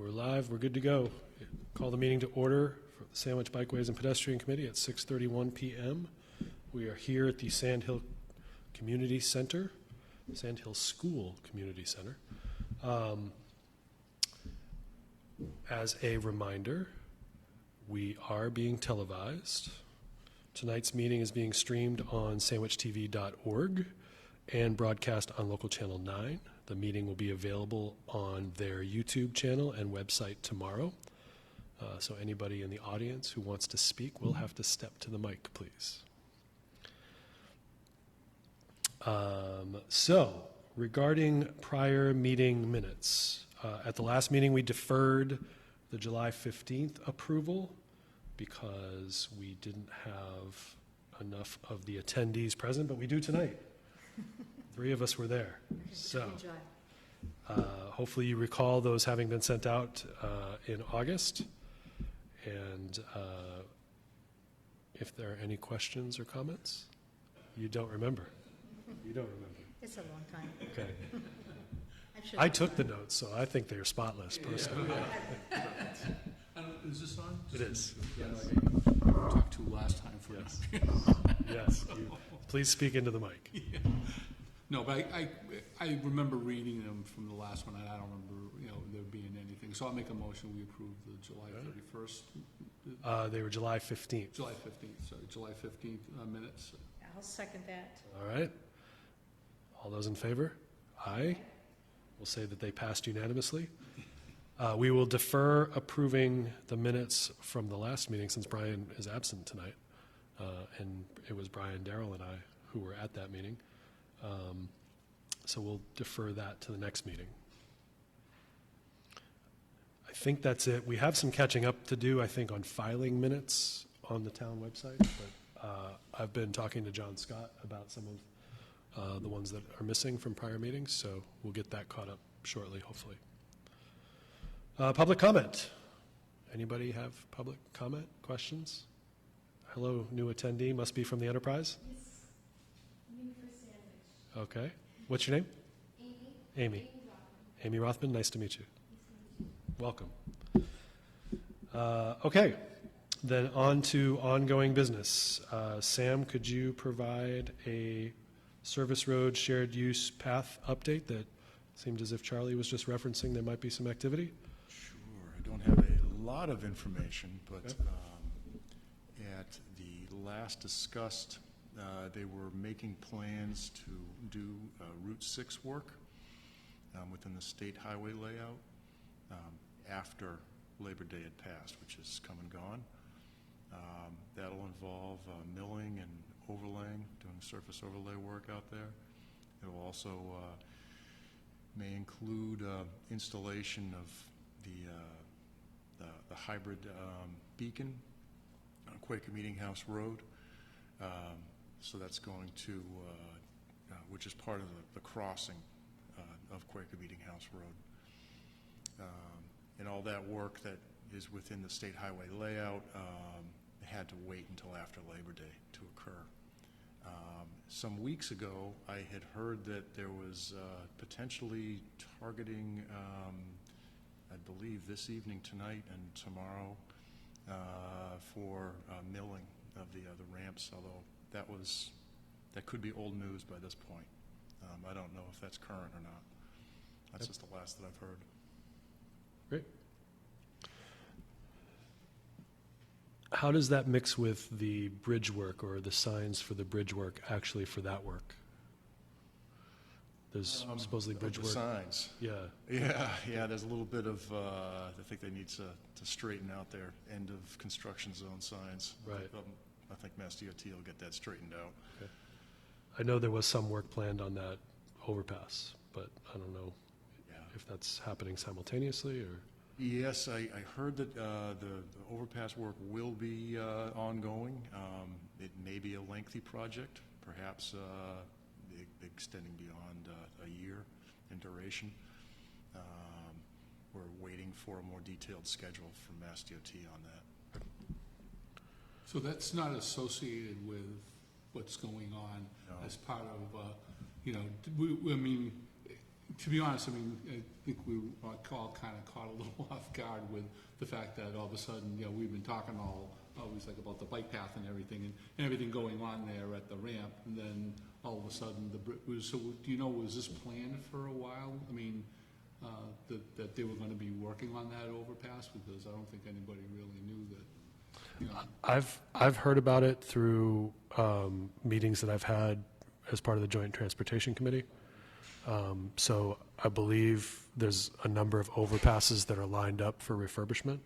We're live. We're good to go. Call the meeting to order for the Sandwich Bikeways and Pedestrian Committee at 6:31 p.m. We are here at the Sandhill Community Center, Sandhill School Community Center. As a reminder, we are being televised. Tonight's meeting is being streamed on sandwichtv.org and broadcast on local channel 9. The meeting will be available on their YouTube channel and website tomorrow. So anybody in the audience who wants to speak will have to step to the mic, please. So regarding prior meeting minutes, at the last meeting we deferred the July 15th approval because we didn't have enough of the attendees present, but we do tonight. 3 of us were there. So hopefully you recall those having been sent out in August. And if there are any questions or comments, you don't remember. You don't remember. It's a long time. Okay. I took the notes, so I think they're spotless, personally. Is this on? It is. Yeah, I talked to last time for Yes. Yes. Please speak into the mic. Yeah. No, but I remember reading them from the last one, and I don't remember there being anything. So I'll make a motion. We approve the July 31st. They were July 15th. July 15th. Sorry, July 15th minutes. I'll second that. All right. All those in favor? Aye. We'll say that they passed unanimously. We will defer approving the minutes from the last meeting since Brian is absent tonight. And it was Brian, Darrell, and I who were at that meeting. So we'll defer that to the next meeting. I think that's it. We have some catching up to do, I think, on filing minutes on the town website, but I've been talking to John Scott about some of the ones that are missing from prior meetings, so we'll get that caught up shortly, hopefully. Public comment. Anybody have public comment, questions? Hello, new attendee, must be from the Enterprise? Yes, new for Sandwich. Okay. What's your name? Amy. Amy. Amy Rothman, nice to meet you. Welcome. Okay, then on to ongoing business. Sam, could you provide a service road shared use path update that seemed as if Charlie was just referencing there might be some activity? Sure. I don't have a lot of information, but Okay. At the last discussed, they were making plans to do Route 6 work within the state highway layout after Labor Day had passed, which has come and gone. That'll involve milling and overlaying, doing surface overlay work out there. It will also may include installation of the hybrid beacon on Quaker Meeting House Road. So that's going to, which is part of the crossing of Quaker Meeting House Road. And all that work that is within the state highway layout had to wait until after Labor Day to occur. Some weeks ago, I had heard that there was potentially targeting, I believe this evening, tonight, and tomorrow for milling of the ramps, although that could be old news by this point. I don't know if that's current or not. That's just the last that I've heard. Great. How does that mix with the bridge work or the signs for the bridge work actually for that work? There's supposedly bridge The work. signs. Yeah. Yeah, there's a little bit of, I think they need to straighten out their end of construction zone signs. Right. I think Mass DOT will get that straightened out. Okay. I know there was some work planned on that overpass, but I don't know if that's happening simultaneously or. Yes, I heard that the overpass work will be ongoing. It may be a lengthy project, perhaps extending beyond a year in duration. We're waiting for a more detailed schedule from Mass DOT on that. So that's not associated with what's going on as part of, I mean, to be honest, I mean, I think we all kind of caught a little off off guard with the fact that all of a sudden, you know, we've been talking always like about the bike path and everything, and everything going on there at the ramp, and then all of a sudden, so do you know, was this planned for a while? I mean, that they were gonna be working on that overpass, because I don't think anybody really knew that, you know. I've heard about it through meetings that I've had as part of the Joint Transportation Committee. So I believe there's a number of overpasses that are lined up for refurbishment.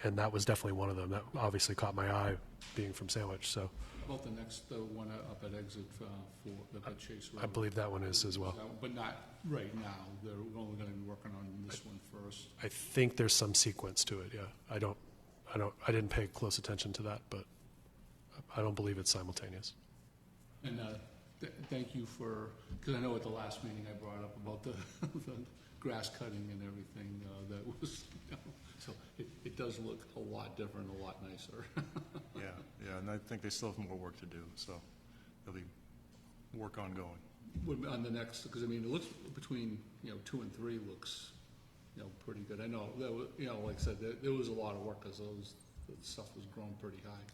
And that was definitely one of them. That obviously caught my eye, being from Sandwich, so About the next one up at exit for the Chase Road. I believe that one is as well. But not right now. They're only gonna be working on this one first. I think there's some sequence to it, yeah. I didn't pay close attention to that, but I don't believe it's simultaneous. And thank you for, because I know at the last meeting I brought up about the grass cutting and everything that was, you know, so it does look a lot different, a lot nicer. Yeah, and I think they still have more work to do, so there'll be work ongoing. On the next, because I mean, it looks between, you know, 2 and 3 looks, you know, pretty good. I know, that was, you know, like I said, there was a lot of work, because the stuff was growing pretty high.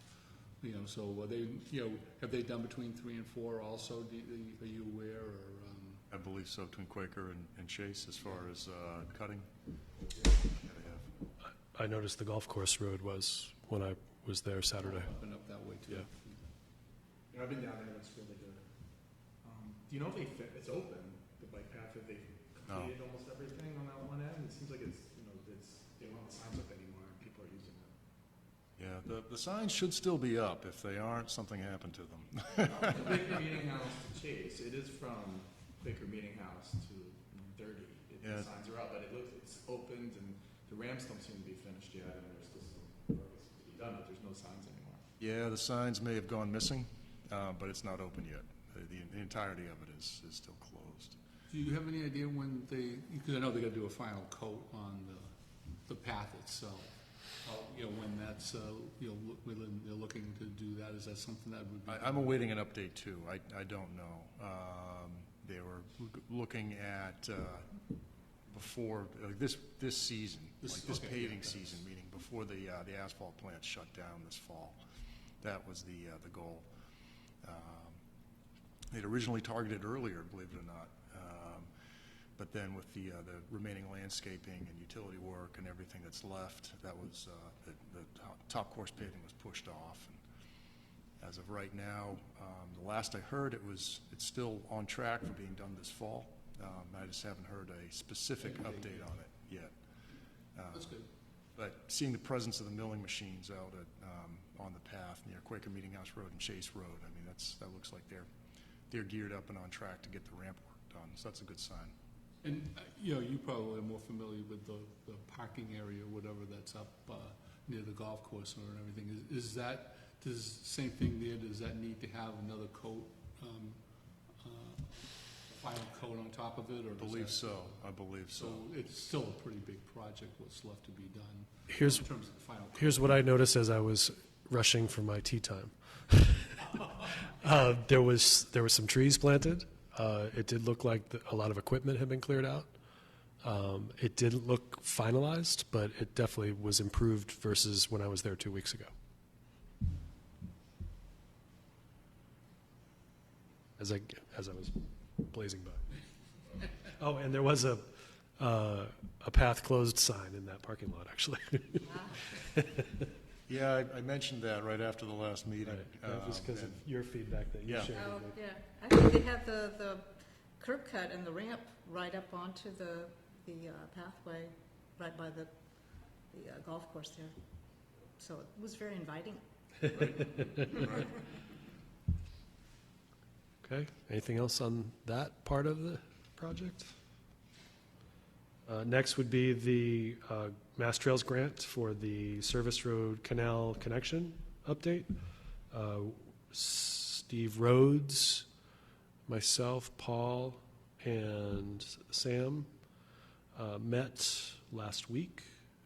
You know, so they, you know, have they done between 3 and 4 also? Are you aware, or? I believe so, between Quaker and Chase, as far as cutting. Yeah, they have. I noticed the golf course road was, when I was there Saturday. Up and up that way too. Yeah. You know, I've been down there, it's really good. Do you know if it's open, the bike path, if they've completed almost everything on that one end? It seems like it's, you know, they don't have the signs up anymore, and people are using it. Yeah, the signs should still be up. If they aren't, something happened to them. The Baker Meeting House to Chase, it is from Baker Meeting House to 30. Yeah. The signs are up, but it's opened, and the ramps don't seem to be finished yet, and there's still some work to be done, but there's no signs anymore. Yeah, the signs may have gone missing, but it's not open yet. The entirety of it is still closed. Do you have any idea when because I know they gotta do a final coat on the path itself. You know, when that's, you know, when they're looking to do that, is that something that would be? I'm awaiting an update too. I don't know. They were looking at before this season, like this okay, paving yeah, season, meaning before the asphalt plant shut down this fall. That was the goal. They'd originally targeted earlier, believe it or not. But then with the remaining landscaping and utility work and everything that's left, that was the top course paving was pushed off. And as of right now, the last I heard, it's still on track for being done this fall. I just haven't heard a specific update on it yet. That's good. But seeing the presence of the milling machines out on the path near Quaker Meeting House Road and Chase Road, I mean, that looks like they're geared up and on track to get the ramp work done. So that's a good sign. And, you know, you probably are more familiar with the parking area, whatever that's up near the golf course or everything. Is that, same thing there, does that need to have another coat, final coat on top of it? Or I believe so. So it's still a pretty big project, what's left to be done in Here's terms of the final coat. Here's what I noticed as I was rushing for my tea time. There was some trees planted. It did look like a lot of equipment had been cleared out. It didn't look finalized, but it definitely was improved versus when I was there 2 weeks ago. As I was blazing by. Oh, and there was a path closed sign in that parking lot, actually. Yeah, I mentioned that right after the last meeting. Right. That was because of and- your feedback that you Yeah. shared Oh, with me. yeah. Actually, they have the curb cut and the ramp right up onto the pathway, right by the golf course there. So it was very inviting. Right. Okay, anything else on that part of the project? Next would be the Mass Trails grant for the Service Road Canal Connection update. Steve Rhodes, myself, Paul, and Sam met last week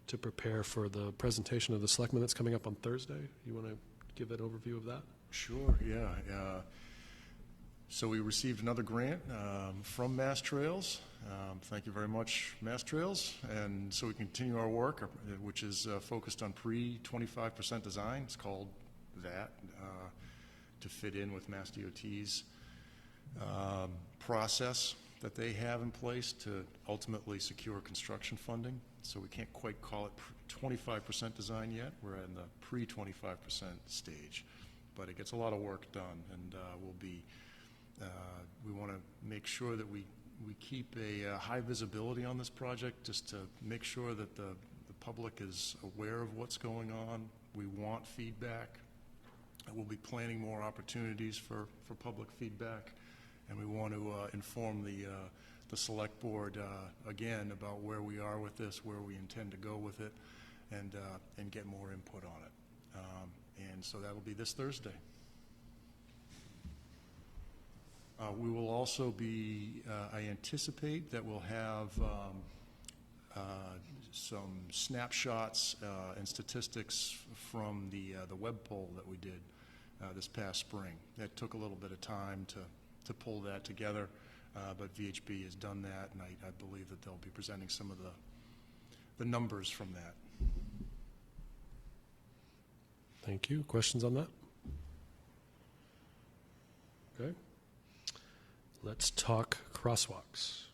to prepare for the presentation of the selectmen that's coming up on Thursday. You want to give an overview of that? Sure, yeah. So we received another grant from Mass Trails Thank you very much, Mass Trails. And so we continue our work, which is focused on pre-25% design. It's called that to fit in with Mass DOT's process that they have in place to ultimately secure construction funding. So we can't quite call it 25% design yet. We're in the pre-25% stage. But it gets a lot of work done, and we want to make sure that we keep a high visibility on this project, just to make sure that the public is aware of what's going on. We want feedback. We'll be planning more opportunities for public feedback, and we want to inform the select board again about where we are with this, where we intend to go with it, and get more input on it. And so that'll be this Thursday. We will also be, I anticipate that we'll have some snapshots and statistics from the web poll that we did this past spring. It took a little bit of time to pull that together, but VHB has done that, and I believe that they'll be presenting some of the numbers from that. Thank you. Questions on that? Okay. Let's talk crosswalks.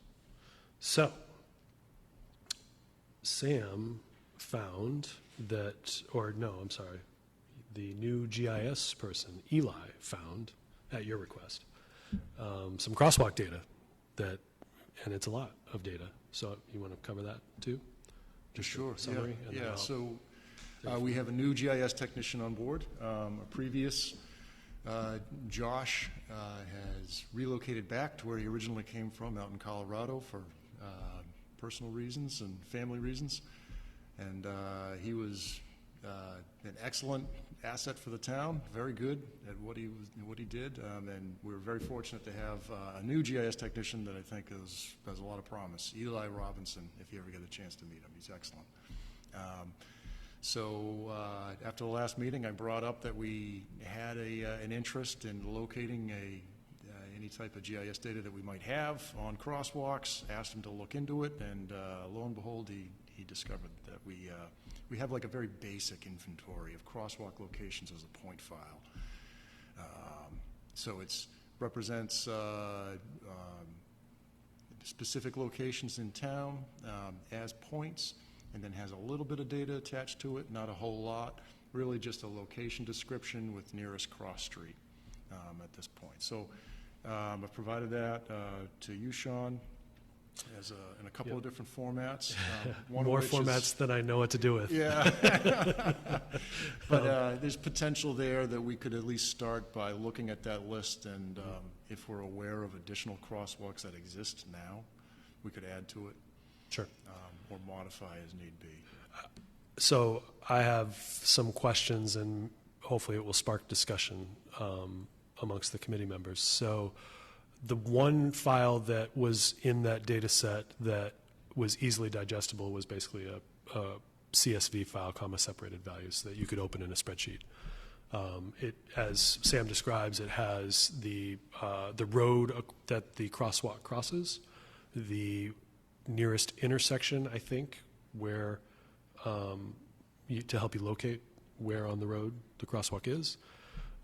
So, Sam found that, or no, I'm sorry, the new GIS person, Eli, found, at your request, some crosswalk data and it's a lot of data. So you want to cover that too? Just Sure. Summary. Yeah. So we have a new GIS technician on board. A previous Josh has relocated back to where he originally came from, out in Colorado, for personal reasons and family reasons. And he was an excellent asset for the town, very good at what he did. And we're very fortunate to have a new GIS technician that I think has a lot of promise, Eli Robinson, if you ever get a chance to meet him. He's excellent. So after the last meeting, I brought up that we had an interest in locating any type of GIS data that we might have on crosswalks, asked him to look into it, and lo and behold, he discovered that we have like a very basic inventory of crosswalk locations as a point file. So it represents specific locations in town as points, and then has a little bit of data attached to it, not a whole lot, really just a location description with nearest cross street at this point. So I've provided that to you, Sean, in a couple of different formats. More formats than I know what to do with. Yeah. But there's potential there that we could at least start by looking at that list, and if we're aware of additional crosswalks that exist now, we could add to it. Sure. Or modify as need be. So I have some questions, and hopefully it will spark discussion amongst the committee members. So the one file that was in that data set that was easily digestible was basically a CSV file, comma separated values, that you could open in a spreadsheet. It, as Sam describes, it has the road that the crosswalk crosses, the nearest intersection, I think, where to help you locate where on the road the crosswalk is.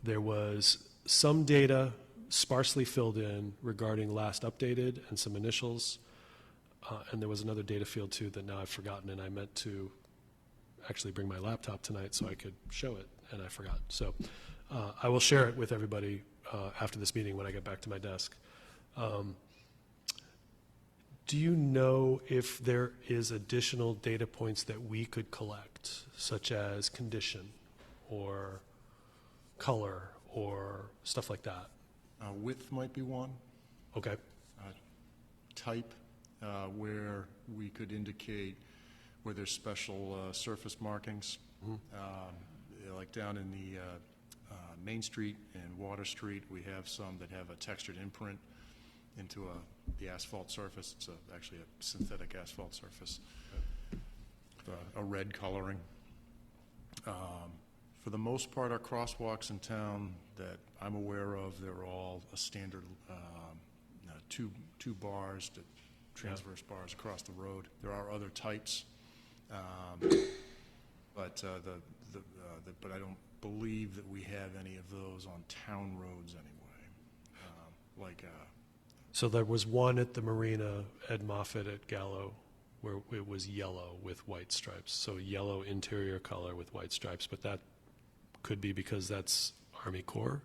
There was some data sparsely filled in regarding last updated and some initials, and there was another data field too that now I've forgotten, and I meant to actually bring my laptop tonight so I could show it, and I forgot. So I will share it with everybody after this meeting when I get back to my desk. Do you know if there is additional data points that we could collect, such as condition or color or stuff like that? Width might be one. Okay. Type, where we could indicate where there's special surface markings, like down in the Main Street and Water Street, we have some that have a textured imprint into the asphalt surface. It's actually a synthetic asphalt surface, a red coloring. For the most part, our crosswalks in town that I'm aware of, they're all a standard two bars to transverse bars across the road. There are other types, but but I don't believe that we have any of those on town roads anyway. So there was one at the marina at Moffett at Gallo where it was yellow with white stripes. So yellow interior color with white stripes, but that could be because that's Army Corps.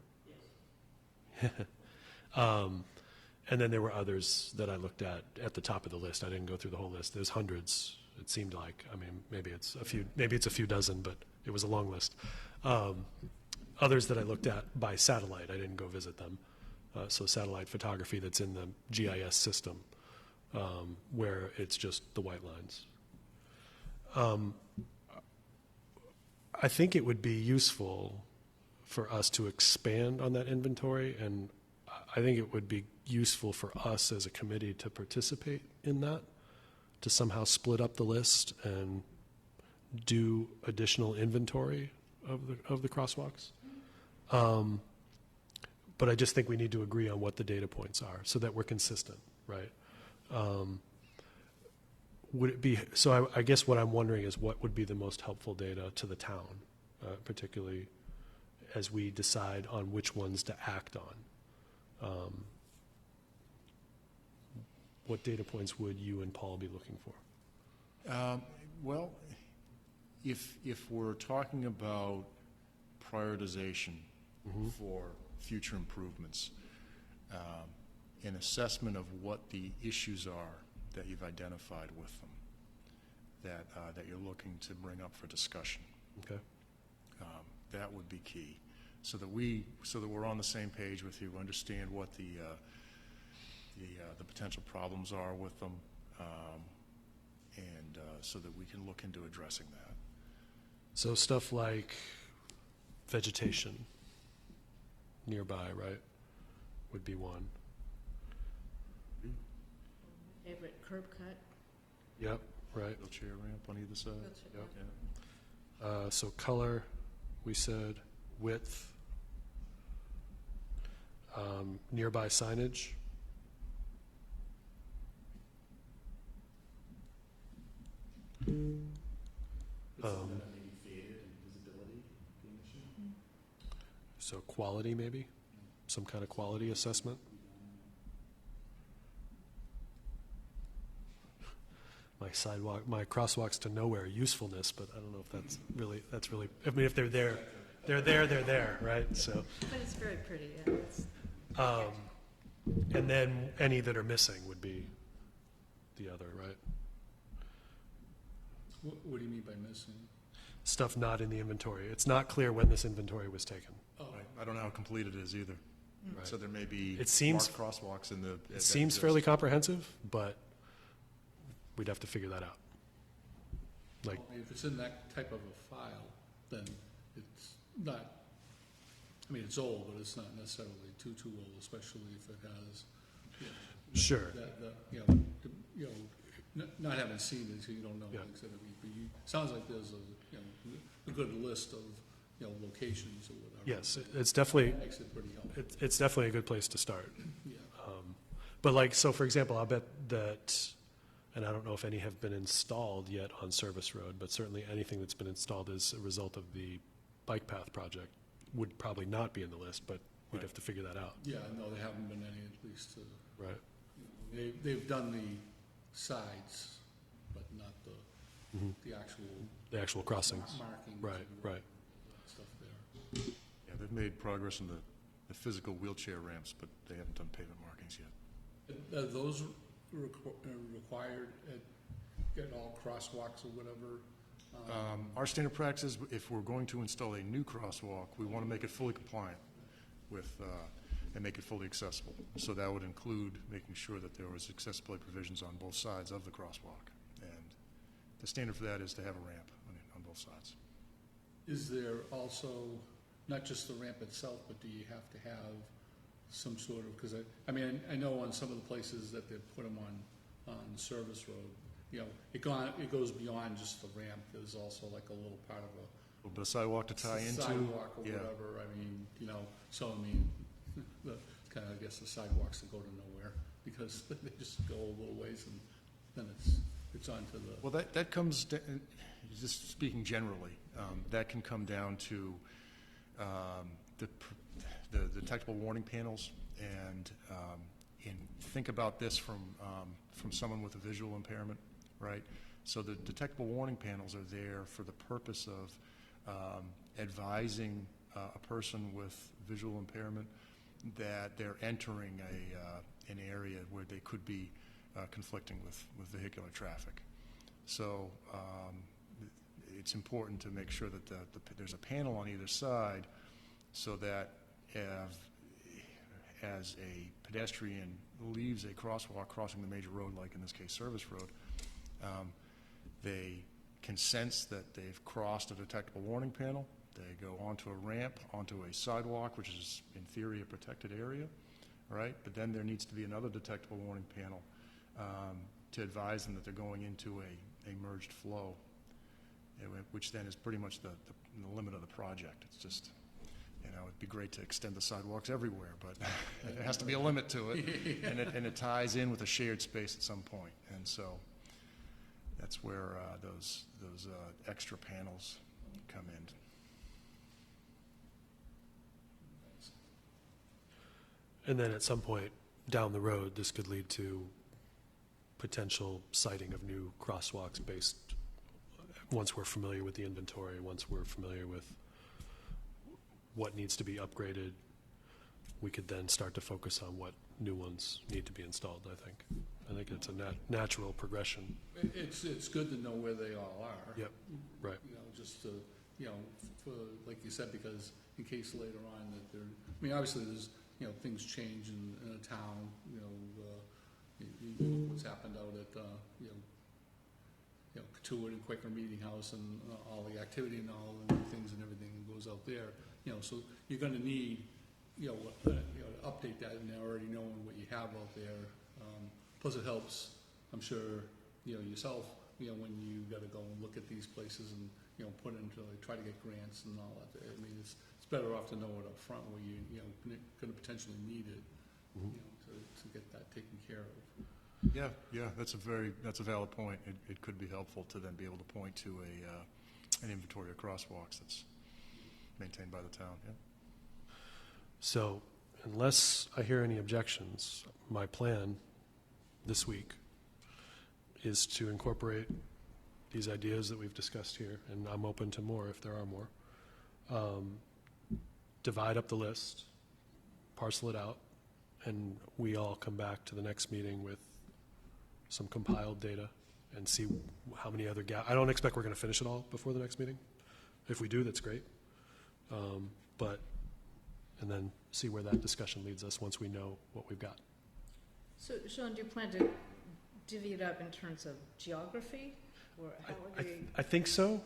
And then there were others that I looked at the top of the list. I didn't go through the whole list. There's hundreds, it seemed like. I mean, maybe it's a few dozen, but it was a long list. Others that I looked at by satellite, I didn't go visit them. So satellite photography that's in the GIS system, where it's just the white lines. I think it would be useful for us to expand on that inventory, and I think it would be useful for us as a committee to participate in that, to somehow split up the list and do additional inventory of the crosswalks. But I just think we need to agree on what the data points are so that we're consistent, right? Would it be, so I guess what I'm wondering is what would be the most helpful data to the town, particularly as we decide on which ones to act on? What data points would you and Paul be looking for? Well, if we're talking about prioritization for future improvements, an assessment of what the issues are that you've identified with them, that you're looking to bring up for discussion. Okay. That would be key, so that we're on the same page with you, understand what the potential problems are with them, and so that we can look into addressing that. So stuff like vegetation nearby, right, would be one. Favorite curb cut. Yep, right. Wheelchair ramp on either side. Wheelchair, Yeah. So color, we said, width, nearby signage. Maybe faded and visibility being an issue. So quality, maybe? Some kind of quality assessment? My crosswalks to nowhere usefulness, but I don't know if that's really, I mean, if they're there, right? So, But it's very pretty, yeah. It's, and then any that are missing would be the other, right? What do you mean by missing? Stuff not in the inventory. It's not clear when this inventory was taken. Oh, I don't know how complete it is either. Right. So there may be It seems- marked crosswalks in the. It seems fairly comprehensive, but we'd have to figure that out. Like, well, if it's in that type of a file, then it's not, I mean, it's old, but it's not necessarily too old, especially if it has, sure. not having seen it, so you don't know Yeah. things that are, but sounds like there's a good list of, locations or whatever. Yes, it's definitely, Makes it pretty helpful, it's definitely a good place to start. yeah. But like, so for example, I'll bet that, and I don't know if any have been installed yet on Service Road, but certainly anything that's been installed as a result of the bike path project would probably not be in the list, but we'd Right. have to figure that out, Yeah, no, there haven't been any, at least, right? they've done the sides, but not the actual The actual crossings, markings. right, and right. Stuff there. Yeah, they've made progress in the physical wheelchair ramps, but they haven't done pavement markings yet. Are those required at all crosswalks or whatever? Our standard practice is if we're going to install a new crosswalk, we want to make it fully compliant with, and make it fully accessible. So that would include making sure that there was accessibility provisions on both sides of the crosswalk. And the standard for that is to have a ramp on both sides. Is there also, not just the ramp itself, but do you have to have some sort of, because I mean, I know on some of the places that they've put them on Service Road, it goes beyond just the ramp. There's also like a little part of A little bit of sidewalk to tie a into. sidewalk or Yeah. whatever. I mean, so I mean, kind of, I guess the sidewalks that go to nowhere. because they just go a little ways and then it's onto the. Well, that comes, just speaking generally, that can come down to the detectable warning panels, and think about this from someone with a visual impairment, right? So the detectable warning panels are there for the purpose of advising a person with visual impairment that they're entering an area where they could be conflicting with vehicular traffic. So it's important to make sure that there's a panel on either side, so that as a pedestrian leaves a crosswalk crossing the major road, like in this case Service Road, they can sense that they've crossed a detectable warning panel. They go onto a ramp, onto a sidewalk, which is in theory a protected area, right? But then there needs to be another detectable warning panel to advise them that they're going into a merged flow, which then is pretty much the limit of the project. It's just, it'd be great to extend the sidewalks everywhere, but there has to be a limit to it, and it ties in with a shared space at some point. And so that's where those extra panels come in. And then at some point down the road, this could lead to potential siting of new crosswalks based, once we're familiar with the inventory, once we're familiar with what needs to be upgraded, we could then start to focus on what new ones need to be installed, I think. I think it's a natural progression. It's good to know where they all are. Yep, right. Just to, for, like you said, because in case later on that obviously there's, things change in a town, what's happened out at, Katuitt and Quaker Meeting House and all the activity and all the new things and everything that goes out there, so you're gonna need, to update that and already knowing what you have out there. Plus it helps, I'm sure, yourself, when you gotta go and look at these places and, put into, try to get grants and all that. I mean, it's better off to know it up front where gonna potentially need it, to get that taken care of. Yeah, that's a valid point. It could be helpful to then be able to point to an inventory of crosswalks that's maintained by the town, yeah. So unless I hear any objections, my plan this week is to incorporate these ideas that we've discussed here, and I'm open to more if there are more. Divide up the list, parcel it out, and we all come back to the next meeting with some compiled data and see how many other gaps. I don't expect we're going to finish it all before the next meeting. If we do, that's great. And then see where that discussion leads us once we know what we've got. So, Sean, do you plan to divvy it up in terms of geography, or how would you? I think so,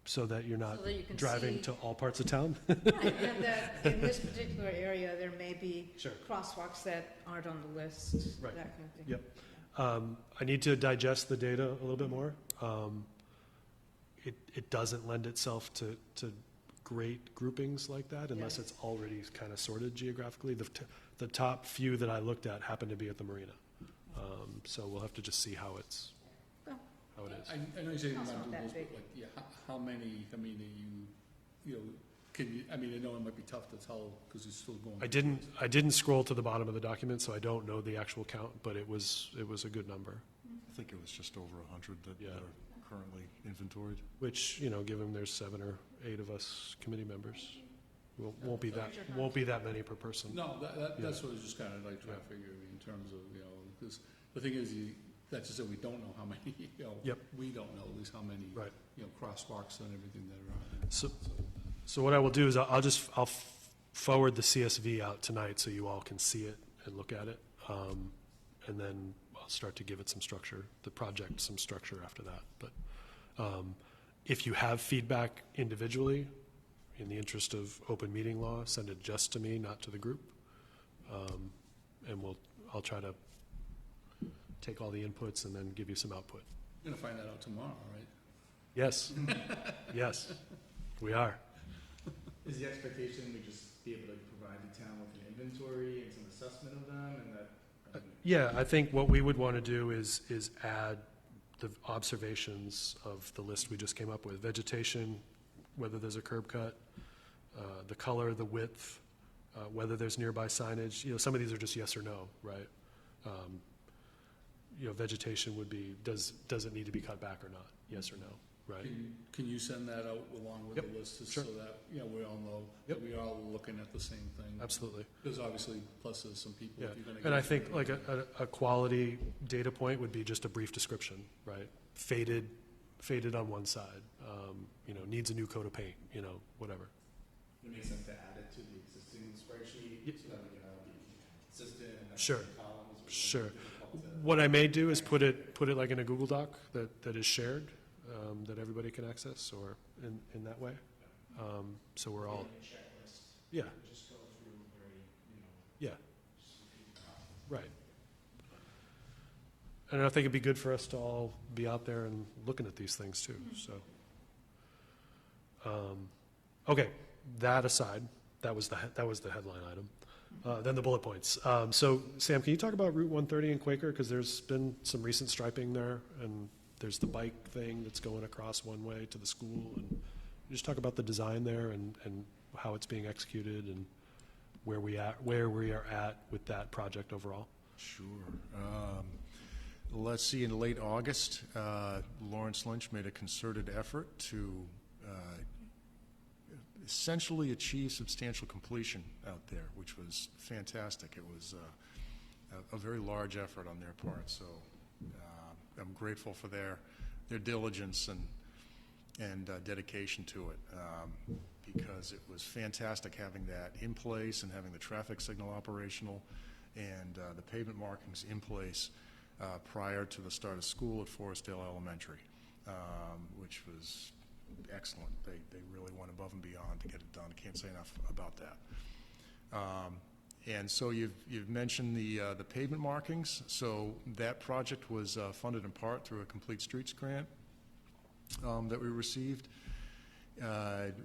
so that you're not So that you can driving see- to all parts of town. Right, and that in this particular area, there may be Sure. crosswalks that aren't on the list, Right. that kind of thing. Yep. I need to digest the data a little bit more. It doesn't lend itself to great groupings like that unless Yes. it's already kind of sorted geographically. The top few that I looked at happen to be at the marina. So we'll have to just see how it is. I know you say you're It's not not doing that those, big. but how many, are you, can you, I know it might be tough to tell because it's still going. I didn't scroll to the bottom of the document, so I don't know the actual count, but it was a good number, I think it was just over 100 that Yeah. are currently inventoried. which, given there's 7 or 8 of us committee members, won't be that many per person. No, that's what I was just kind of like trying to figure in terms of, because the thing is, that's just that we don't know how many, Yep. we don't know at least how many, Right. crosswalks and everything that are on. So what I will do is I'll forward the CSV out tonight so you all can see it and look at it. And then I'll start to give it some structure, the project some structure after that. But if you have feedback individually, in the interest of open meeting law, send it just to me, not to the group. And I'll try to take all the inputs and then give you some output. You're gonna find that out tomorrow, right? Yes, yes, we are. Is the expectation we just be able to provide the town with an inventory and some assessment of them, and that, I mean, Yeah, I think what we would want to do is add the observations of the list we just came up with. Vegetation, whether there's a curb cut, the color, the width, whether there's nearby signage. You know, some of these are just yes or no, right? You know, vegetation would be, does it need to be cut back or not? Yes or no, right? Can you send that out along with Yep, the list, just sure. so that, you know, we all know that we are all looking at the same thing? Absolutely. Because obviously, plus there's some people, Yeah, if you're gonna and I get- think like a quality data point would be just a brief description, right? Faded on one side, you know, needs a new coat of paint, you know, whatever. it makes sense to add it to the existing spreadsheet, so that we can all be consistent and have Sure. different columns. which is Sure. difficult to- What I may do is put it like in a Google Doc that is shared, that everybody can access, or in that way. So we're all, yeah, Just go through very, you know, yeah, just repeat the process. right. And I think it'd be good for us to all be out there and looking at these things too, so. Okay, that aside, that was the headline item. Then the bullet points. So Sam, can you talk about Route 130 in Quaker? Because there's been some recent striping there, and there's the bike thing that's going across one way to the school. And just talk about the design there and how it's being executed and where we are at with that project overall. Sure. Let's see, in late August, Lawrence Lynch made a concerted effort to essentially achieve substantial completion out there, which was fantastic. It was a very large effort on their part, so I'm grateful for their diligence and dedication to it, because it was fantastic having that in place and having the traffic signal operational and the pavement markings in place prior to the start of school at Forestdale Elementary, which was excellent. They really went above and beyond to get it done. Can't say enough about that. And so you've mentioned the pavement markings. So that project was funded in part through a Complete Streets grant that we received,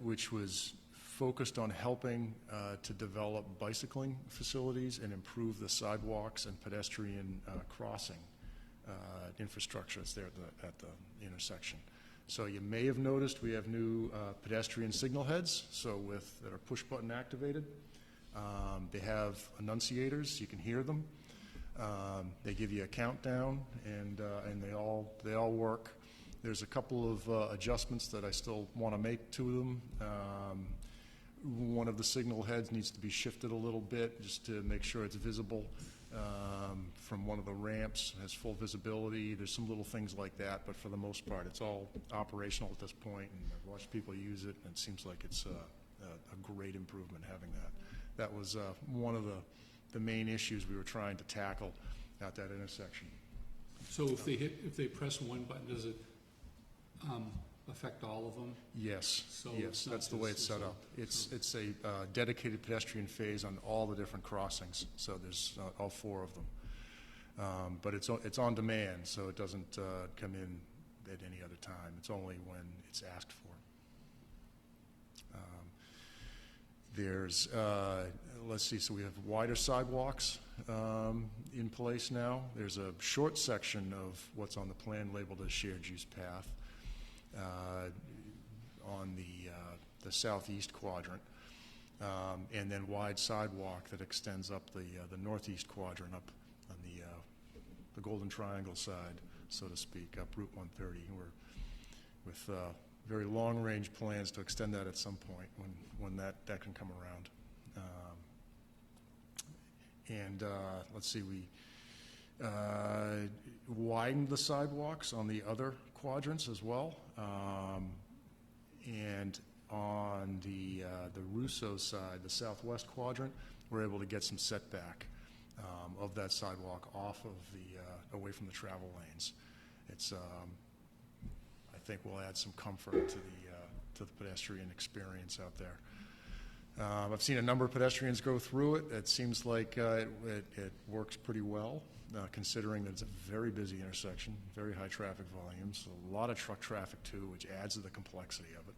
which was focused on helping to develop bicycling facilities and improve the sidewalks and pedestrian crossing infrastructure that's there at the intersection. So you may have noticed we have new pedestrian signal heads, that are push-button activated. They have enunciators; you can hear them. They give you a countdown, and they all work. There's a couple of adjustments that I still want to make to them. One of the signal heads needs to be shifted a little bit just to make sure it's visible from one of the ramps. It has full visibility. There's some little things like that, but for the most part, it's all operational at this point, and I've watched people use it, and it seems like it's a great improvement having that. That was one of the main issues we were trying to tackle at that intersection. So if they press one button, does it affect all of them? Yes, So yes, it's not that's the way just- it's set up. It's a dedicated pedestrian phase on all the different crossings, so there's all 4 of them. But it's on demand, so it doesn't come in at any other time. It's only when it's asked for. There's, let's see, so we have wider sidewalks in place now. There's a short section of what's on the plan labeled as shared use path on the southeast quadrant, and then wide sidewalk that extends up the northeast quadrant up on the Golden Triangle side, so to speak, up Route 130. We're with very long-range plans to extend that at some point when that can come around. Let's see, we widened the sidewalks on the other quadrants as well. And on the Russo side, the southwest quadrant, we're able to get some setback of that sidewalk off of away from the travel lanes. It's I think will add some comfort to the pedestrian experience out there. I've seen a number of pedestrians go through it. It seems like it works pretty well, considering that it's a very busy intersection, very high traffic volumes, a lot of truck traffic too, which adds to the complexity of it.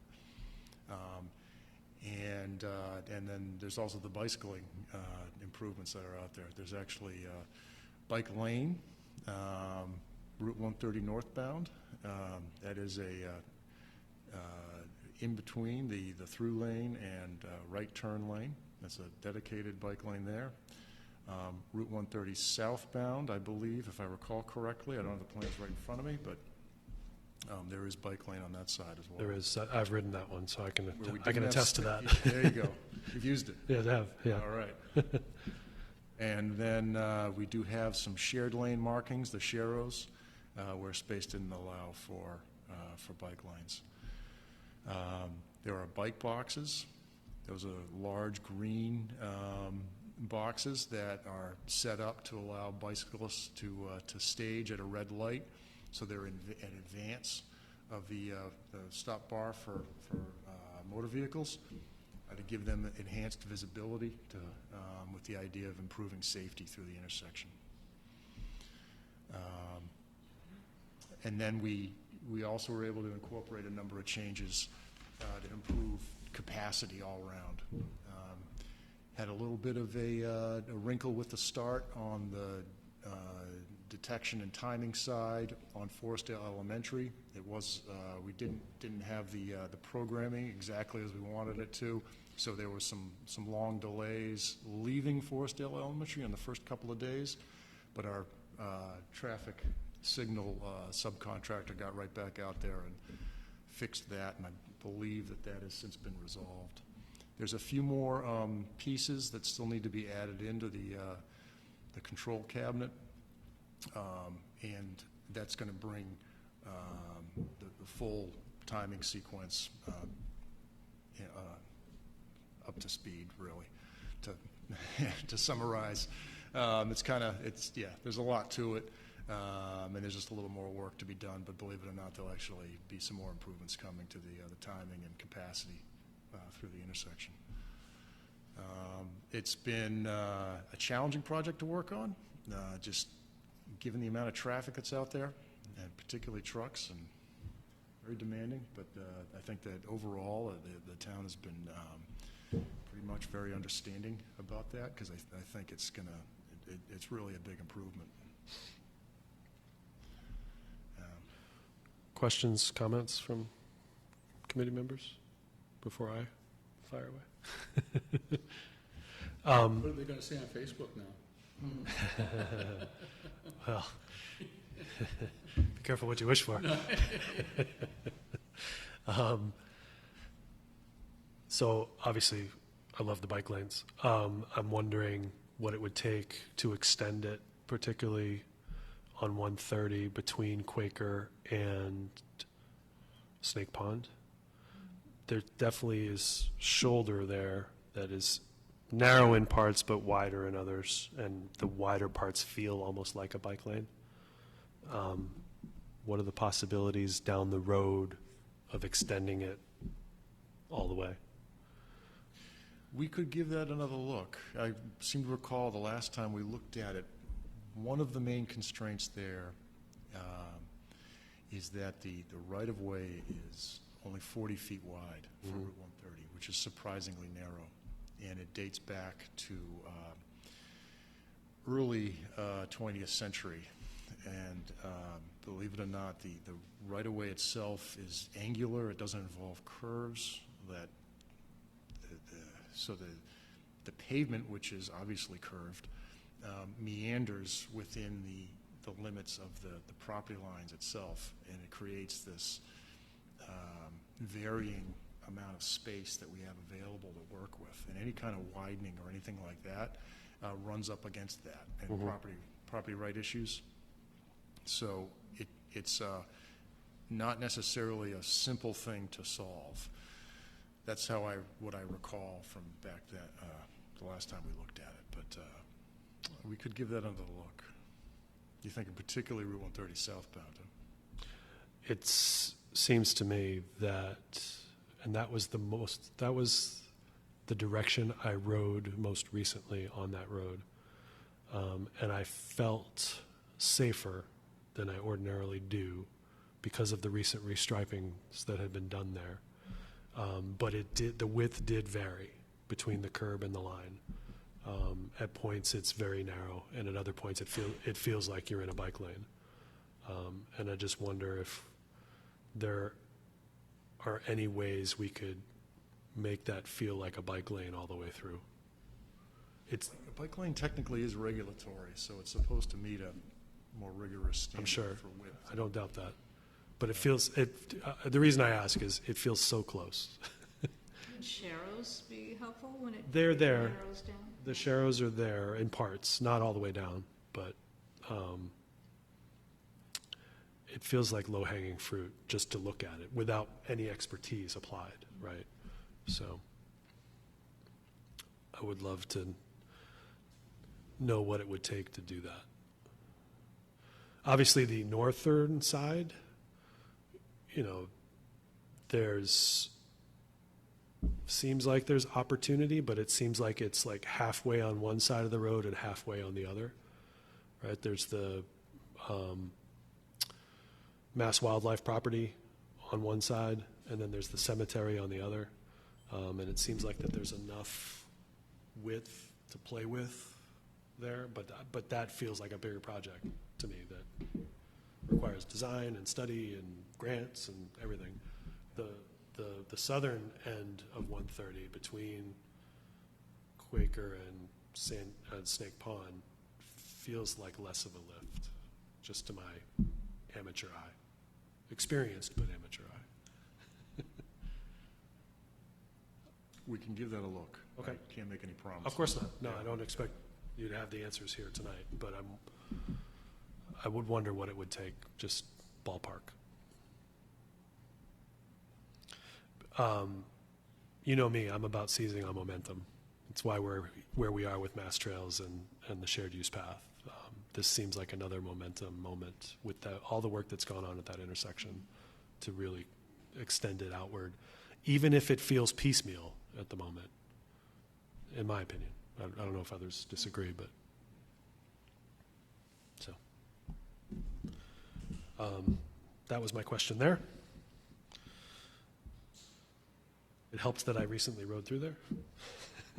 And then there's also the bicycling improvements that are out there. There's actually bike lane, Route 130 northbound. That is in between the through lane and right turn lane. That's a dedicated bike lane there. Route 130 southbound, I believe, if I recall correctly. I don't have the plans right in front of me, but there is bike lane on that side as well. There is, I've ridden that one, so I can Where we I can didn't have attest to that. There you go. You've used it. Yeah, I have, yeah. All right. And then we do have some shared lane markings, the sharrows, where space didn't allow for bike lanes. There are bike boxes. Those are large green boxes that are set up to allow bicyclists to stage at a red light, so they're in advance of the stop bar for motor vehicles, to give them enhanced visibility with the idea of improving safety through the intersection. And then we also were able to incorporate a number of changes to improve capacity all around. Had a little bit of a wrinkle with the start on the detection and timing side on Forestdale Elementary. It was we didn't have the programming exactly as we wanted it to, so there were some long delays leaving Forestdale Elementary on the first couple of days, but our traffic signal subcontractor got right back out there and fixed that, and I believe that has since been resolved. There's a few more pieces that still need to be added into the control cabinet, and that's going to bring the full timing sequence up to speed, really. To summarize, there's a lot to it, and there's just a little more work to be done. But believe it or not, there'll actually be some more improvements coming to the timing and capacity through the intersection. It's been a challenging project to work on, just given the amount of traffic that's out there, and particularly trucks, and very demanding. But I think that overall, the town has been pretty much very understanding about that, because I think it's really a big improvement. Questions, comments from committee members before I fire away? What are they going to say on Facebook now? Well, be careful what you wish for. So obviously, I love the bike lanes. I'm wondering what it would take to extend it, particularly on 130 between Quaker and Snake Pond. There definitely is shoulder there that is narrow in parts but wider in others, and the wider parts feel almost like a bike lane. What are the possibilities down the road of extending it all the way? We could give that another look. I seem to recall the last time we looked at it, one of the main constraints there is that the right-of-way is only 40 feet wide for Route 130, which is surprisingly narrow. And it dates back to early 20th century. And believe it or not, the right-of-way itself is angular. It doesn't involve curves. So the pavement, which is obviously curved, meanders within the limits of the property lines itself, and it creates this varying amount of space that we have available to work with. And any kind of widening or anything like that runs up against that and property right issues. So it's not necessarily a simple thing to solve. That's what I recall from back then, the last time we looked at it. But we could give that another look. You thinking particularly Route 130 southbound? Huh? It seems to me that, and that was the direction I rode most recently on that road. And I felt safer than I ordinarily do because of the recent restripings that had been done there. But the width did vary between the curb and the line. At points, it's very narrow, and at other points, it feels like you're in a bike lane. And I just wonder if there are any ways we could make that feel like a bike lane all the way through. A bike lane technically is regulatory, so it's supposed to meet a more rigorous standard sure. for width. I don't doubt that. But it feels, the reason I ask is it feels so close. Would sharrows be helpful when it They're there. narrows down? The sharrows are there in parts, not all the way down, but it feels like low-hanging fruit just to look at it without any expertise applied, right? So I would love to know what it would take to do that. Obviously, the northern side, seems like there's opportunity, but it seems like it's like halfway on one side of the road and halfway on the other, right? There's the Mass Wildlife property on one side, and then there's the cemetery on the other. And it seems like that there's enough width to play with there, but that feels like a bigger project to me that requires design and study and grants and everything. The southern end of 130 between Quaker and Snake Pond feels like less of a lift, just to my amateur eye. Experienced, but amateur eye. We can give that a look. Okay. I can't make any promises. Of course not. No, I don't expect you to have the answers here tonight, but I would wonder what it would take, just ballpark. You know me, I'm about seizing on momentum. It's why we're where we are with Mass Trails and the shared use path. This seems like another momentum moment with all the work that's gone on at that intersection to really extend it outward, even if it feels piecemeal at the moment, in my opinion. I don't know if others disagree, but so that was my question there. It helps that I recently rode through there.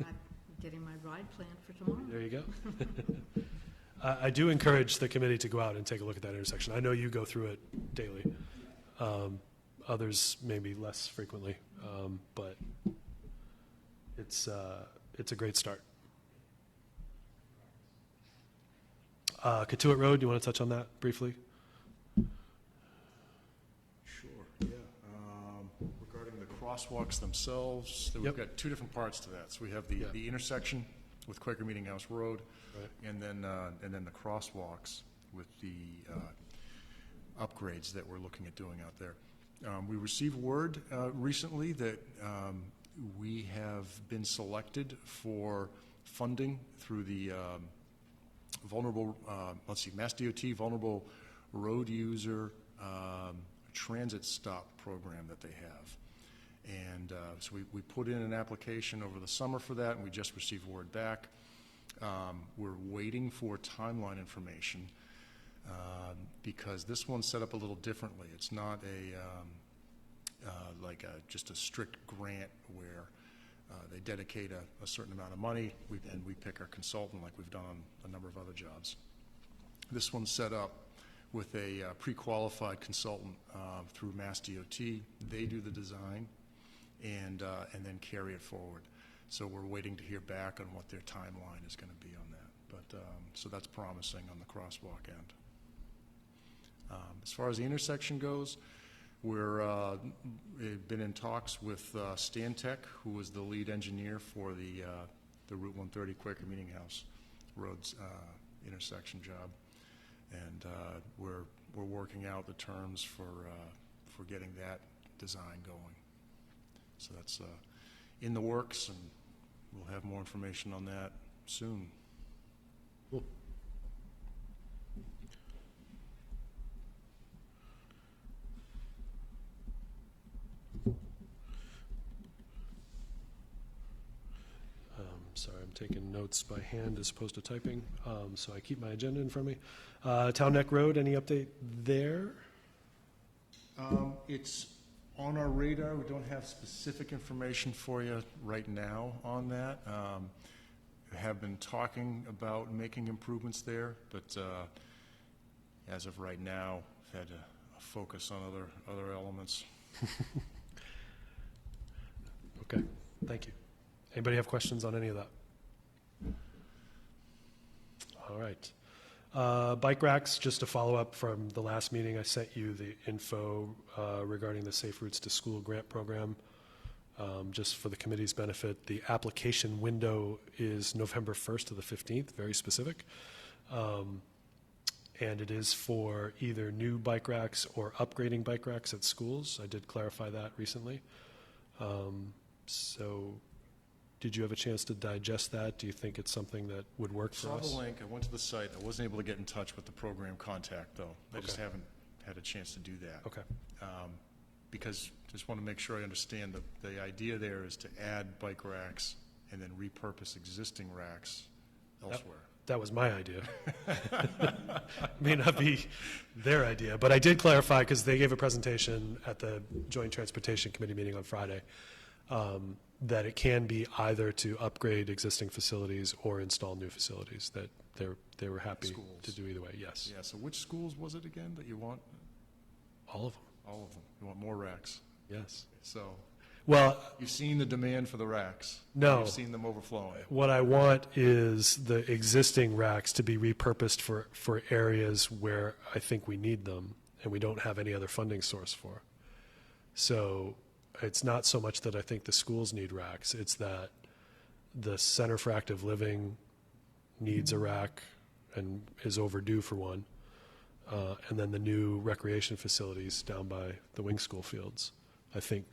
I'm getting my ride planned for tomorrow. There you go. I do encourage the committee to go out and take a look at that intersection. I know you go through it daily. Others maybe less frequently, but it's a great start. Katuitt Road, do you want to touch on that briefly? Sure, yeah. Regarding the crosswalks themselves, we've Yep. got two different parts to that. So we have Yeah. the intersection with Quaker Meeting House Road, Right. and then the crosswalks with the upgrades that we're looking at doing out there. We received word recently that we have been selected for funding through the Mass DOT Vulnerable Road User Transit Stop program that they have. And so we put in an application over the summer for that, and we just received word back. We're waiting for timeline information because this one's set up a little differently. It's not just a strict grant where they dedicate a certain amount of money and we pick our consultant like we've done on a number of other jobs. This one's set up with a pre-qualified consultant through Mass DOT. They do the design and then carry it forward. So we're waiting to hear back on what their timeline is going to be on that. But so that's promising on the crosswalk end. As far as the intersection goes, we've been in talks with Stantec, who was the lead engineer for the Route 130 Quaker Meeting House Roads intersection job, and we're working out the terms for getting that design going. So that's in the works, and we'll have more information on that soon. Cool. Sorry, I'm taking notes by hand as opposed to typing, so I keep my agenda in front of me. Town Neck Road, any update there? It's on our radar. We don't have specific information for you right now on that. We have been talking about making improvements there, but as of right now, we've had to focus on other elements. Okay, thank you. Anybody have questions on any of that? All right. Bike racks, just to follow up from the last meeting, I sent you the info regarding the Safe Routes to School grant program. Just for the committee's benefit, the application window is November 1st to the 15th, very specific. And it is for either new bike racks or upgrading bike racks at schools. I did clarify that recently. So did you have a chance to digest that? Do you think it's something that would work for Saw us? the link. I went to the site. I wasn't able to get in touch with the program contact, though. I just Okay. haven't had a chance to do that. Okay. Because just want to make sure I understand the idea there is to add bike racks and then repurpose existing racks elsewhere. That was my idea. May not be their idea, but I did clarify because they gave a presentation at the Joint Transportation Committee meeting on Friday that it can be either to upgrade existing facilities or install new facilities, that they were happy Schools. to do either way, yes. Yeah, so which schools was it again that you want? All of them, All of them. You want more racks. yes. So Well, you've seen the demand for the racks. No. You've seen them overflowing. what I want is the existing racks to be repurposed for areas where I think we need them and we don't have any other funding source for. So it's not so much that I think the schools need racks, it's that the Center for Active Living needs a rack and is overdue for one. And then the new recreation facilities down by the wing school fields, I think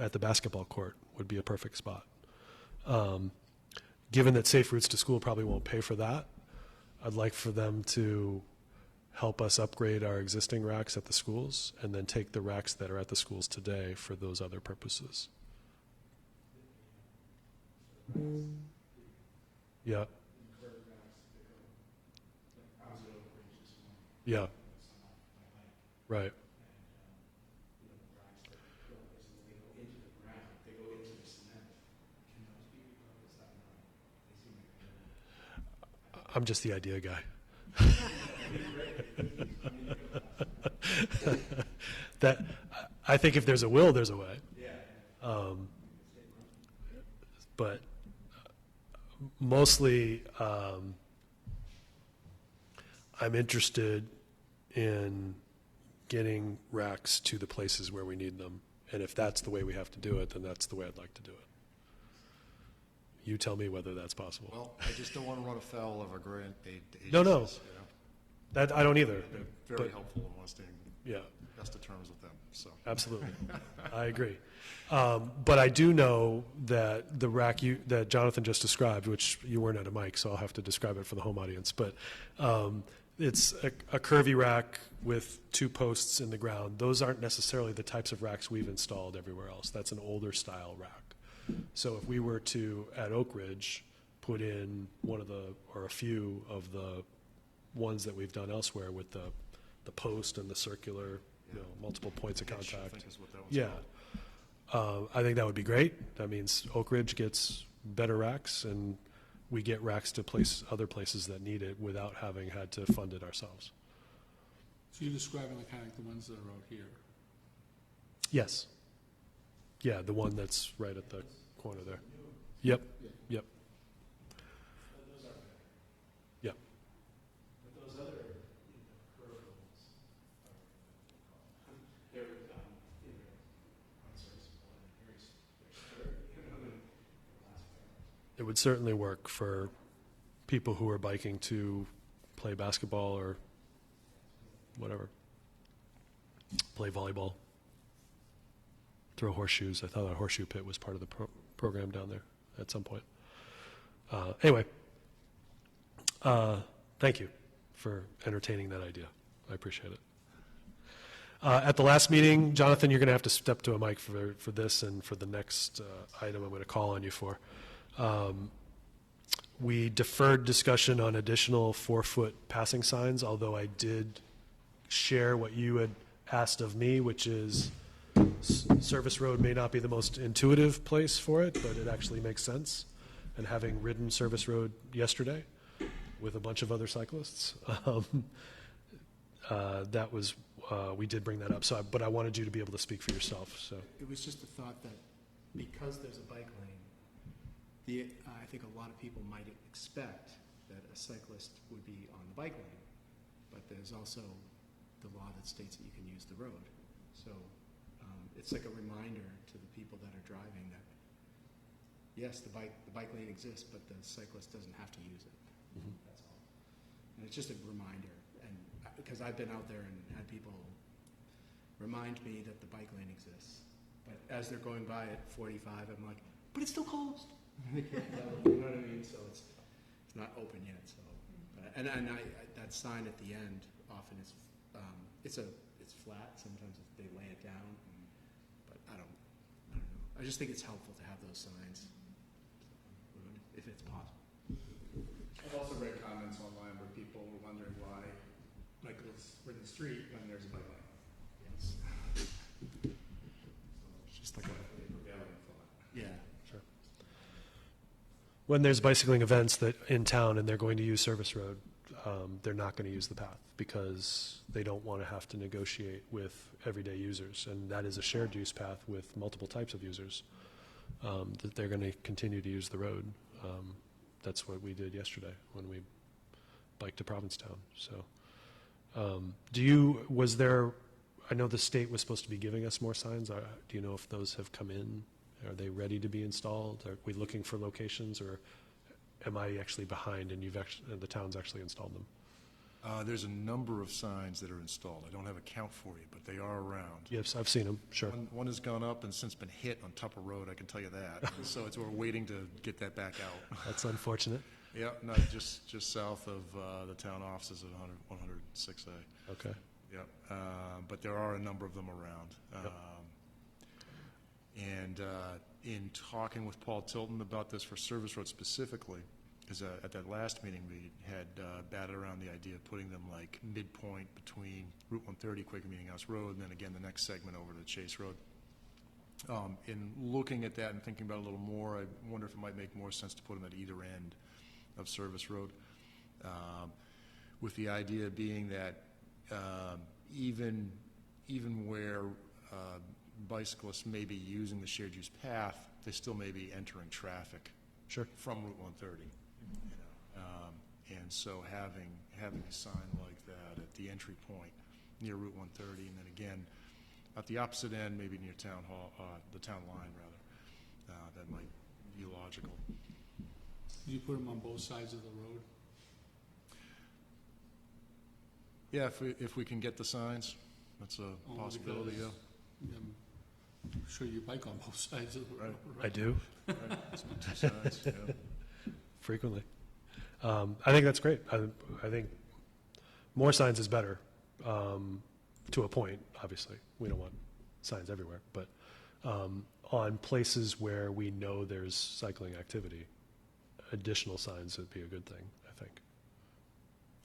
at the basketball court would be a perfect spot. Given that Safe Routes to School probably won't pay for that, I'd like for them to help us upgrade our existing racks at the schools and then take the racks that are at the schools today for those other purposes. Yeah. Yeah. Right. I'm just the idea guy. That I think if there's a will, there's a way. But mostly, I'm interested in getting racks to the places where we need them. And if that's the way we have to do it, then that's the way I'd like to do it. You tell me whether that's possible. Well, I just don't want to run afoul of our grant agencies. No, no. You know? That I don't either. They're very But- helpful in us staying Yeah, best of terms with them, so. absolutely. I agree. But I do know that the rack that Jonathan just described, which you weren't at a mic, so I'll have to describe it for the home audience, but it's a curvy rack with two posts in the ground. Those aren't necessarily the types of racks we've installed everywhere else. That's an older style rack. So if we were to, at Oak Ridge, put in one of or a few of the ones that we've done elsewhere with the post and the circular, multiple points of Hitch, I contact. think is what that was Yeah. called. I think that would be great. That means Oak Ridge gets better racks, and we get racks to other places that need it without having had to fund it ourselves. So you're describing the kind of the ones that are out here? Yes. Yeah, the one that's right at the corner there. Yep, yep. Yep. It would certainly work for people who are biking to play basketball or whatever. Play volleyball. Throw horseshoes. I thought a horseshoe pit was part of the program down there at some point. Anyway, thank you for entertaining that idea. I appreciate it. At the last meeting, Jonathan, you're going to have to step to a mic for this and for the next item I'm going to call on you for. We deferred discussion on additional 4-foot passing signs, although I did share what you had asked of me, which is Service Road may not be the most intuitive place for it, but it actually makes sense. And having ridden Service Road yesterday with a bunch of other cyclists, that was, we did bring that up. So, but I wanted you to be able to speak for yourself, so. It was just a thought that because there's a bike lane, I think a lot of people might expect that a cyclist would be on the bike lane, but there's also the law that states that you can use the road. So it's like a reminder to the people that are driving that, yes, the bike lane exists, but the cyclist doesn't have to use it. Mhm. That's all. And it's just a reminder, and because I've been out there and had people remind me that the bike lane exists. But as they're going by at 45, I'm like, but it's still closed. They can't tell, you know what I mean? So it's not open yet. So, and I that sign at the end often is it's flat. Sometimes they lay it down, but I don't know. I just think it's helpful to have those signs if it's possible. I've also read comments online where people were wondering why cyclists were in the street when there's a bike lane. Yes. It's just like a Prevailing thought. yeah. When there's bicycling events that in town and they're going to use Service Road, they're not going to use the path because they don't want to have to negotiate with everyday users. And that is a shared use path with multiple types of users, that they're going to continue to use the road. That's what we did yesterday when we biked to Provincetown. So I know the state was supposed to be giving us more signs. Do you know if those have come in? Are they ready to be installed? Are we looking for locations, or am I actually behind and the town's actually installed them? There's a number of signs that are installed. I don't have a count for you, but they are around. Yes, I've seen them, sure. One has gone up and since been hit on Tupper Road, I can tell you that. So we're waiting to get that back out. That's unfortunate. Yeah, no, just south of the town offices at 106A. Okay. Yep. But there are a number of them around. Yep. And in talking with Paul Tilton about this for Service Road specifically, because at that last meeting we had batted around the idea of putting them like midpoint between Route 130, Quaker Meeting House Road, and then again the next segment over to Chase Road. In looking at that and thinking about it a little more, I wonder if it might make more sense to put them at either end of Service Road, with the idea being that even where bicyclists may be using the shared use path, they still may be entering traffic Sure. from Route 130. You know? And so having a sign like that at the entry point near Route 130, and then again at the opposite end, maybe near Town Hall, the town line rather, that might be logical. You put them on both sides of the road? Yeah, if we can get the signs, that's a Only possibility. because, Yeah. I'm sure you bike on both sides of the road. I do, Right. It's on two sides. Yeah. frequently. I think that's great. I think more signs is better, to a point, obviously. We don't want signs everywhere, but on places where we know there's cycling activity, additional signs would be a good thing, I think.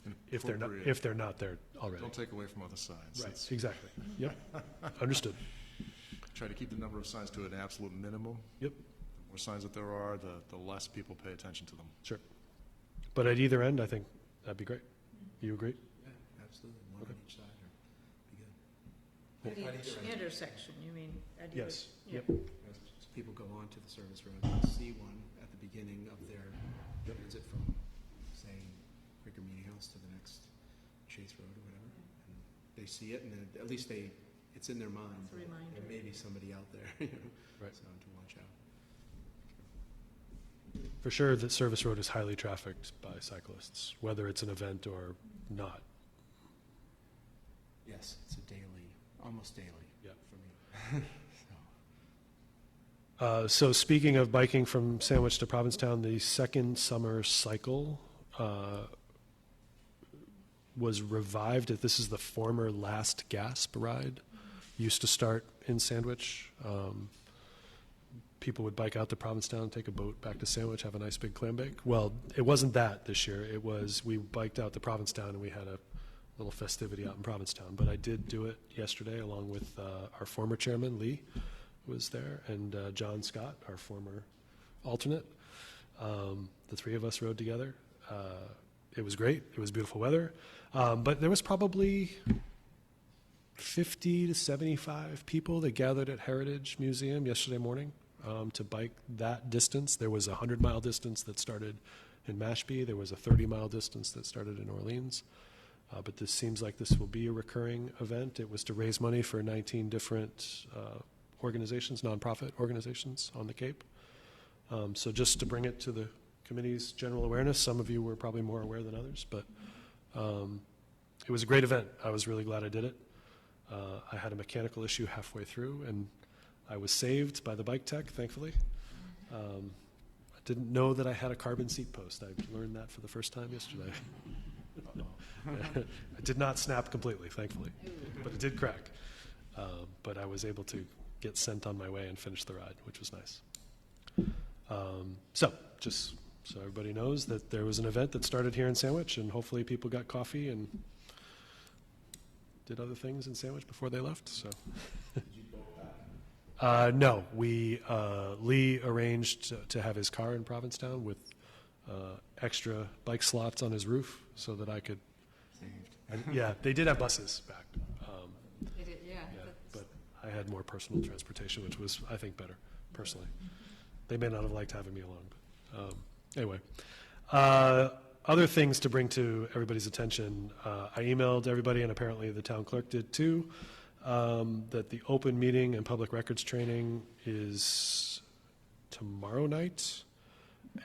And If they're appropriate. not there already. Don't take away from other signs. Right, That's- exactly. Yep, understood. Try to keep the number of signs to an absolute minimum. Yep, The more signs that there are, the less people pay attention to them. sure. But at either end, I think that'd be great. You agree? Yeah, absolutely. One Okay. on each side would be good. At each intersection, you mean? At either- Yes, yeah. yep. So people go onto the service road and see one at the beginning of their transit from, say, Quaker Meeting House to the next Chase Road or whatever. And they see it, and then at least it's in their mind. It's a reminder. There may be somebody out there, you know, Right. so to watch out. For sure, that Service Road is highly trafficked by cyclists, whether it's an event or not. Yes, it's a daily, almost daily Yeah. for me. So. So speaking of biking from Sandwich to Provincetown, the second summer cycle was revived. This is the former Last Gasp ride. Used to start in Sandwich. People would bike out to Provincetown, take a boat back to Sandwich, have a nice big clam bake. Well, it wasn't that this year. It was we biked out to Provincetown and we had a little festivity out in Provincetown. But I did do it yesterday along with our former chairman, Lee. was there, and John Scott, our former alternate. The three of us rode together. It was great. It was beautiful weather. But there was probably 50 to 75 people that gathered at Heritage Museum yesterday morning to bike that distance. There was a 100-mile distance that started in Mashpee. There was a 30-mile distance that started in Orleans. But this seems like this will be a recurring event. It was to raise money for 19 different organizations, nonprofit organizations on the Cape. So just to bring it to the committee's general awareness, some of you were probably more aware than others, but it was a great event. I was really glad I did it. I had a mechanical issue halfway through, and I was saved by the bike tech, thankfully. I didn't know that I had a carbon seat post. I learned that for the first time yesterday. I did not snap completely, thankfully, but it did crack. But I was able to get sent on my way and finish the ride, which was nice. So just so everybody knows that there was an event that started here in Sandwich, and hopefully people got coffee and did other things in Sandwich before they left. So. Did you go back? No, Lee arranged to have his car in Provincetown with extra bike slots on his roof so that I could. Yeah, they did have buses back. They did, yeah. Yeah, but I had more personal transportation, which was, I think, better, personally. They may not have liked having me along. But, anyway. Other things to bring to everybody's attention. I emailed everybody, and apparently the town clerk did too, that the open meeting and public records training is tomorrow night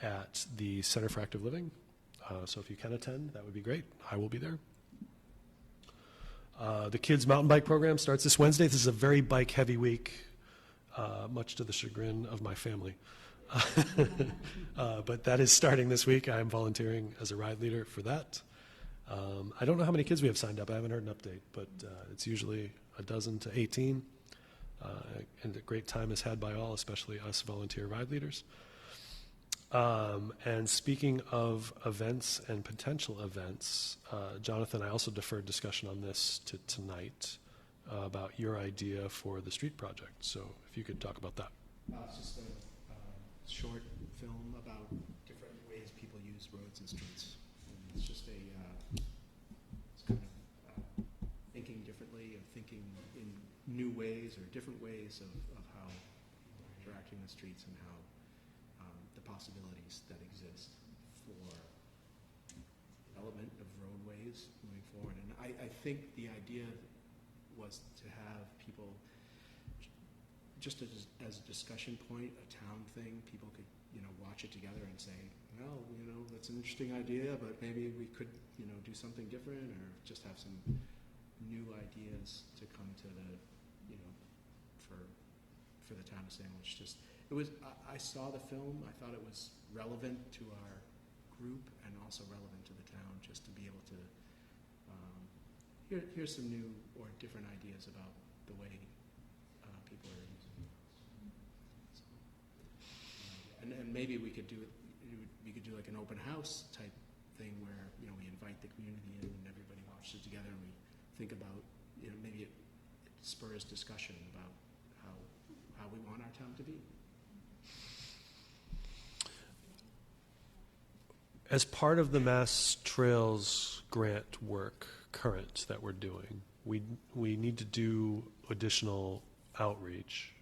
at the Center for Active Living. So if you can attend, that would be great. I will be there. The kids' mountain bike program starts this Wednesday. This is a very bike-heavy week, much to the chagrin of my family. But that is starting this week. I am volunteering as a ride leader for that. I don't know how many kids we have signed up. I haven't heard an update, but it's usually a dozen to 18. And a great time is had by all, especially us volunteer ride leaders. And speaking of events and potential events, Jonathan, I also deferred discussion on this to tonight about your idea for the street project. So if you could talk about that. It's just a short film about different ways people use roads and streets. And it's just it's kind of thinking differently, of thinking in new ways or different ways of how we're interacting with streets and how the possibilities that exist for development of roadways moving forward. And I think the idea was to have people, just as a discussion point, a town thing, people could, watch it together and say, well, that's an interesting idea, but maybe we could, do something different, or just have some new ideas to come to the, for the town of Sandwich. I saw the film. I thought it was relevant to our group and also relevant to the town, just to be able to here's some new or different ideas about the way people are using it. So, and maybe we could do it. We could do like an open house type thing where we invite the community in and everybody watches it together, and we think about maybe it spurs discussion about how we want our town to be. As part of the Mass Trails grant work current that we're doing, we need to do additional outreach.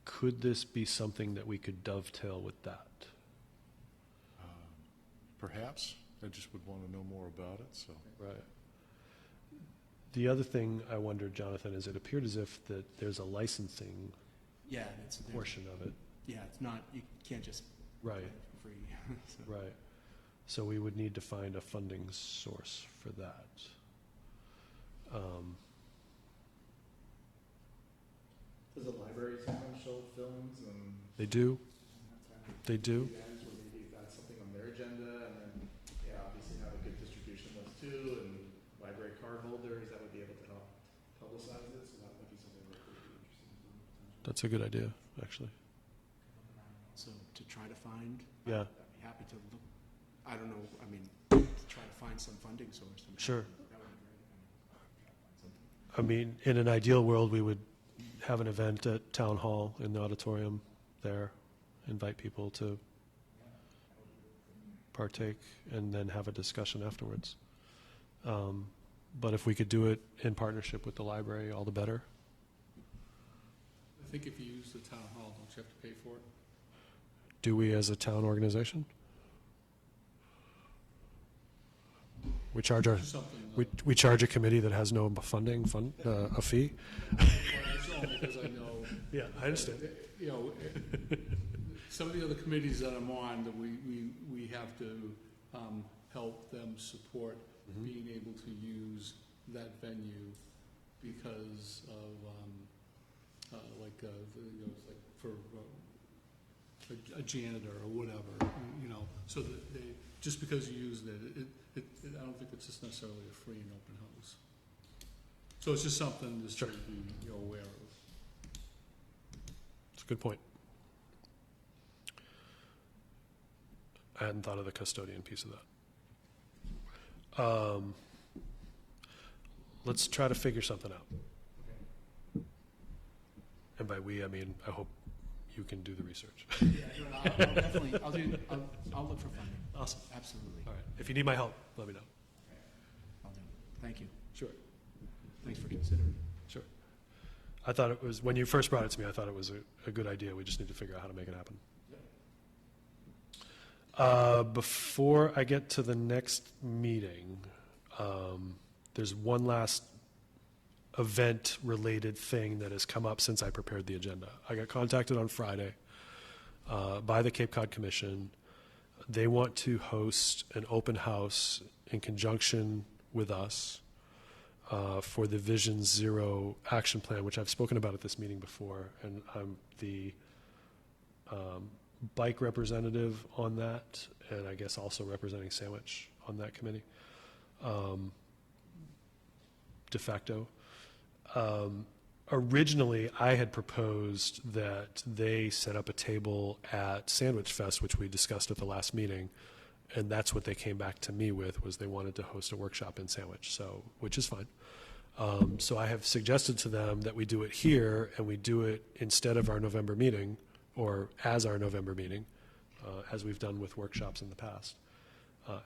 Could this be something that we could dovetail with that? Perhaps. I just would want to know more about it. So. Right. The other thing I wondered, Jonathan, is it appeared as if that there's a licensing Yeah, portion of it. Yeah, it's not. You can't just Right. play it for free. So. Right. So we would need to find a funding source for that. Does the library sometimes show films and? They do. They do. Events where maybe that's something on their agenda, and then, obviously have a good distribution list too, and library card holders that would be able to help publicize it, so that would be something that could be interesting to potentially. That's a good idea, actually. So to try to find. Yeah. I'd be happy to look. I don't know. I mean, to try to find some funding source. Sure. That would be great. Try to find something. I mean, in an ideal world, we would have an event at Town Hall in the auditorium there, invite people to partake, and then have a discussion afterwards. But if we could do it in partnership with the library, all the better. I think if you use the town hall, don't you have to pay for it? Do we as a town organization? We charge our, Something, we charge a committee that has no funding, a fee? well, it's only because I know, Yeah, I understand. you know, some of the other committees that I'm on, that we have to help them support being able to use that venue because of, you know, it's like for a janitor or whatever, you know, so that they, just because you use it, I don't think it's just necessarily a free and open house. So it's just something just to be, you know, aware of. It's a good point. I hadn't thought of the custodian piece of that. Let's try to figure something out. And by we, I mean, I hope you can do the research. Yeah, no, I'll definitely, I'll look for funding. Awesome. Absolutely. All right. If you need my help, let me know. I'll do. Thank you. Sure. Thanks for considering. Sure. I thought it was, when you first brought it to me, I thought it was a good idea. We just need to figure out how to make it happen. Before I get to the next meeting, there's one last event-related thing that has come up since I prepared the agenda. I got contacted on Friday by the Cape Cod Commission. They want to host an open house in conjunction with us for the Vision Zero action plan, which I've spoken about at this meeting before, and I'm the bike representative on that, and I guess also representing Sandwich on that committee, de facto. Originally, I had proposed that they set up a table at Sandwich Fest, which we discussed at the last meeting, and that's what they came back to me with, was they wanted to host a workshop in Sandwich, so, which is fine. So I have suggested to them that we do it here, and we do it instead of our November meeting, or as our November meeting, as we've done with workshops in the past.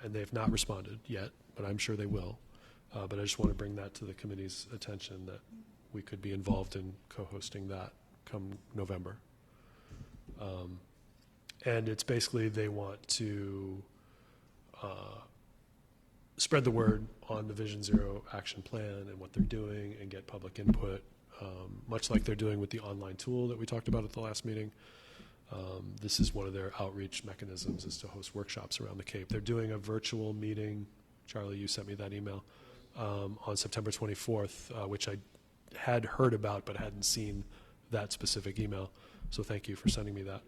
And they've not responded yet, but I'm sure they will. But I just want to bring that to the committee's attention, that we could be involved in co-hosting that come November. And it's basically, they want to spread the word on the Vision Zero action plan and what they're doing, and get public input, much like they're doing with the online tool that we talked about at the last meeting. This is one of their outreach mechanisms, is to host workshops around the Cape. They're doing a virtual meeting. Charlie, you sent me that email, on September 24th, which I had heard about but hadn't seen that specific email. So thank you for sending me that.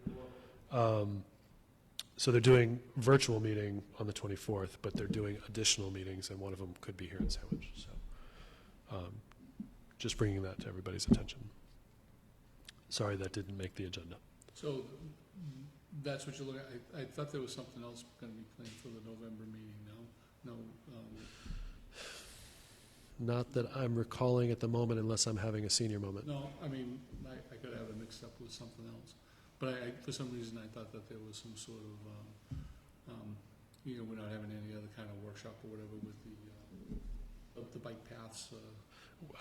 So they're doing virtual meeting on the 24th, but they're doing additional meetings, and one of them could be here in Sandwich. So just bringing that to everybody's attention. Sorry that didn't make the agenda. So that's what you're looking at. I thought there was something else going to be planned for the November meeting. No. Not that I'm recalling at the moment, unless I'm having a senior moment. No, I mean, I could have it mixed up with something else. But for some reason, I thought that there was some sort of, you know, we're not having any other kind of workshop or whatever with the bike paths.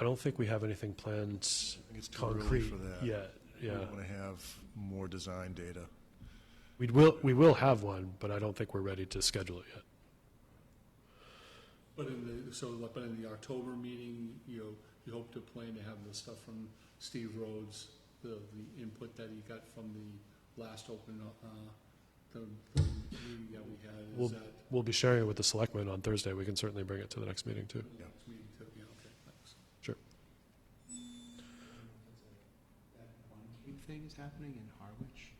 I don't think we have anything planned I think it's too early concrete for that. yet. Yeah, We want to have more design data. we will have one, but I don't think we're ready to schedule it yet. But in the October meeting, you hope to plan to have the stuff from Steve Rhodes, the input that he got from the last open, the meeting that we had. Is that We'll be sharing it with the selectmen on Thursday. We can certainly bring it to the next meeting too. the next meeting too? Yeah, okay, thanks. Sure. That One Cape thing is happening in Harwich.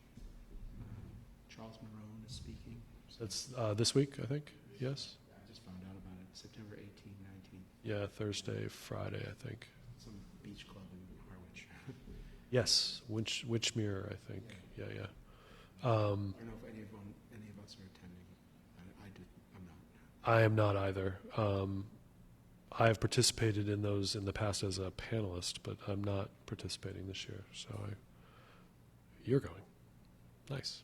Charles Marone is speaking. That's this week, I think. Yes. I just found out about it, September 18, 19, Yeah, Thursday, Friday, I think. some beach club in Harwich. Yes, Winchmere, I think. Yeah. I don't know if any of us are attending. I'm not. I am not either. I have participated in those in the past as a panelist, but I'm not participating this year, so you're going. Nice.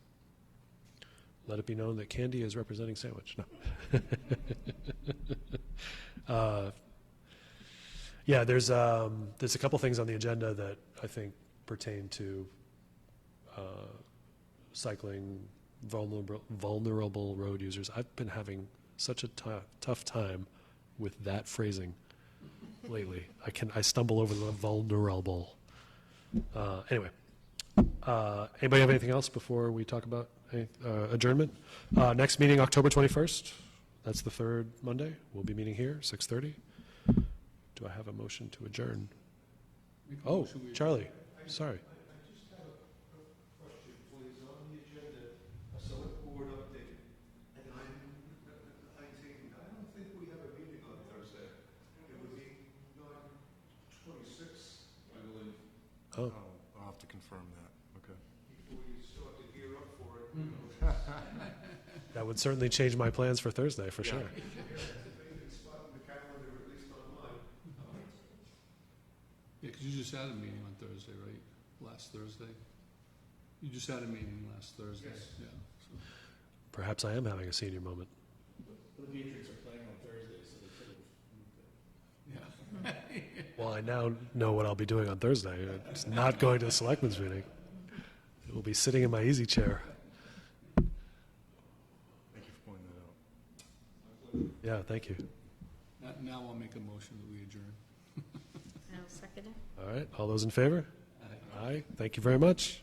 Let it be known that Candy is representing Sandwich. No. Yeah, there's a couple things on the agenda that I think pertain to cycling, vulnerable road users. I've been having such a tough time with that phrasing lately. I stumble over the vulnerable. Anyway, anybody have anything else before we talk about adjournment? Next meeting, October 21st. That's the third Monday. We'll be meeting here, 6:30. Do I have a motion to adjourn? Oh, Charlie, sorry. Oh, I'll have to confirm that, okay. that would certainly change my plans for Thursday, for sure. Yeah, because you just had a meeting on Thursday, right? Last Thursday? You just had a meeting last Thursday? Yes. Yeah. So. Perhaps I am having a senior moment. The Patriots are playing on Thursday, so they could have moved it. Yeah. Well, I now know what I'll be doing on Thursday. It's not going to the selectmen's meeting. It will be sitting in my easy chair. Thank you for pointing that out. Yeah, thank you. Now I'll make a motion that we adjourn. I'll second it. All right, all those in favor? Aye. Thank you very much.